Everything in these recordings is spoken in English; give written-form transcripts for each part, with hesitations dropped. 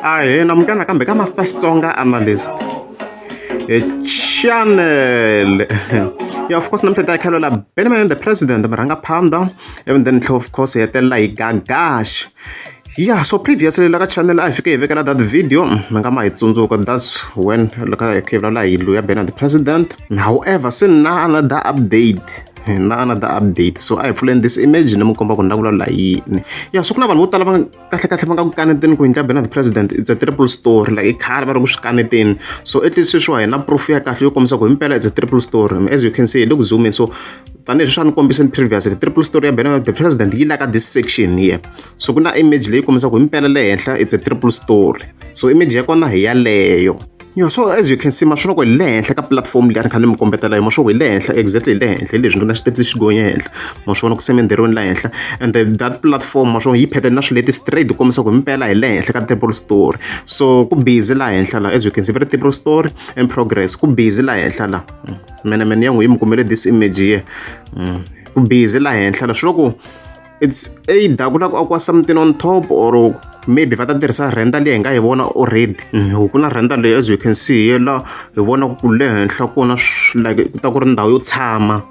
Ahee, namukela kambe ka Master Xitsonga Analyst channel. Yeah, of course, namhlanje ayikhalela Benjamin the President marangaphandle, and then of course hetelela hi Gagash. Yeah, so previously la ka channel I fike hi vekela that video mi nga ma hi tsundzuka, that's when loko hi khevula hi luya Benjamin the President. However, since na another update, so I pfulen this image ni mi komba ku ni vulavula yini. Yeah, so ku na vanhu vo tala va kahle va nga ku kaneteni ku endla Benjamin the President, it's a triple story, like i khale va ri ku swi kaneteni. So at least sweswi hi na proof ya kahle yo kombisa ku himpela it's a triple story. As you can see, look zoom in, so tanihileswi swa ni kombiseni previously, triple story ya Benjamin the President yi laka this section here. So ku na image leyi kombisa ku himpela le henhla it's a triple story, so image ya kona hi yaleyo. Yeah, so as you can see, masho ko le henhla ka platform leyi khani mi kombetela hi masho ko le henhla, exactly le henhla leswi na steps xi gonya henhla, masho vona ku semenderweni la henhla, and that platform masho yi phete na swileti straight kombisa ku himpela hi le henhla ka triple story. So ku busy la henhla la, as you can see, very triple story and progress ku busy la henhla la. Mena yangu yi mi kumele this image here, ku busy la henhla la, swilo it's either ku la ku something on top, or maybe va ta tirhisa render leyi hi nga yi vona already. Ku na render leyi, as you can see here la hi vona ku le henhla kona like ta ku ri ndhawu yo tshama,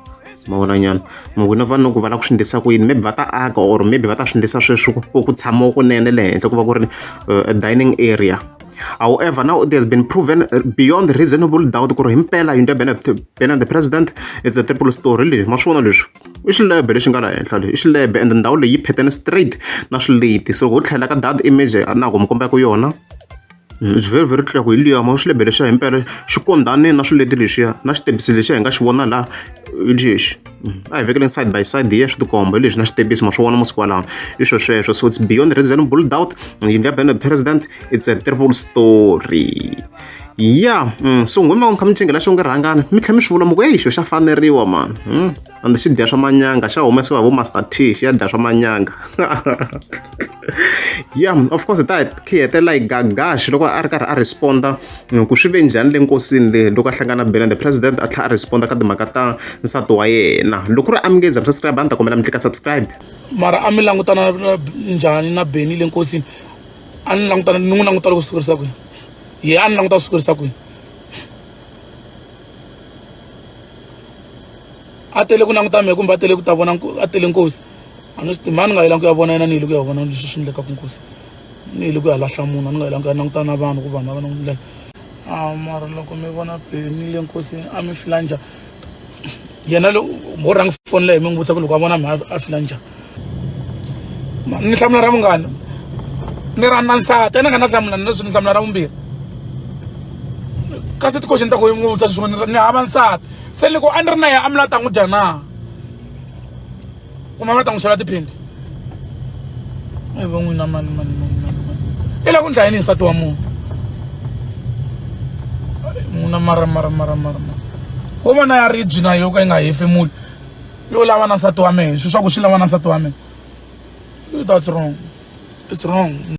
ma vona nyana n'wina vanhu ku va la ku swi endlisa ku yini, maybe va ta aka or maybe va ta swi endlisa sweswo ku tshama kunene le henhla ku va ku ri a dining area. However, now it has been proven beyond reasonable doubt ku ri himpela yindlu ya Benjamin the President it's a triple story. Leyi ma swi vona leswi i xilebe lexi nga la henhla leyi, i xilebe, and ndhawu leyi yi phetene straight na swileti. So go tlhela ka that image na ku mi komba ku yona, it's very very clear ku hi liya ma xilebe lexiya himpela xi kondane na swileti leswiya na xitepisi lexiya hi nga xi vona la hi lexi a hi vekeleni side by side here swi tikomba hi leswi na xitepisi ma swi vona masiku walawa i sweswo. So it's beyond reasonable doubt yindlu ya Benjamin the President it's a triple story. Yeah, so n'wina va kha mi cingela xo nge rhangana mi tlhela mi swi vula mu ku xo xa faneriwa man, and xi dya swa manyanga, xa humesiwa hi vo Master T, xi ya dya swa manyanga. Yeah, of course ta khi hetelela hi Gagash loko a ri karhi a responda ku swi ve njhani le nkosini le loko a hlangana Benjamin the President a tlhela a responda ka timhaka ta nsati wa yena. Loko ku ri a mi nge za subscribe a ni ta kombela mi klika subscribe. Mara a mi langutana njhani na Benny le nkosini? A ni langutana, ni n'wi languta loko swi kurisa kwihi? Ye a ni languta swi kurisa kwihi? A tele ku languta mehe kumbe a tele ku ta vona a tele nkosi? A ni swi tivi, mani nga yi langi ku ya vona yena, ni yi ku ya vona leswi swi endlekaka nkosi, ni yi ku ya lahla munhu, a ni nga yi langi ku ya languta na vanhu ku vanhu va vona ndlela. Mara loko mi vona Benny le nkosini a mi fila njhani? Yena mo rhanga foni leyi mi n'wi vutisa ku loko a vona mehe a fila njhani? Ni hlamula ra vungani? Ni rhandza nsati, ni nga na hlamula ni leswi ni hlamula ra vumbirhi. Kasi ti-question ta ku n'wi vutisa swin'wana ni hava nsati, se loko a ni ri na yena a mi la ta n'wi dya na? Kumbe a mi la ta n'wi xava tiphindi? Vo n'wina mani i la ku ndla yini nsati wa munhu? N'wina mara wo vona ya ribyi na yo ka yi nga hefemuli yo lava na nsati wa mehe, swilo swa ku swi lava na nsati wa mehe, that's wrong, it's wrong.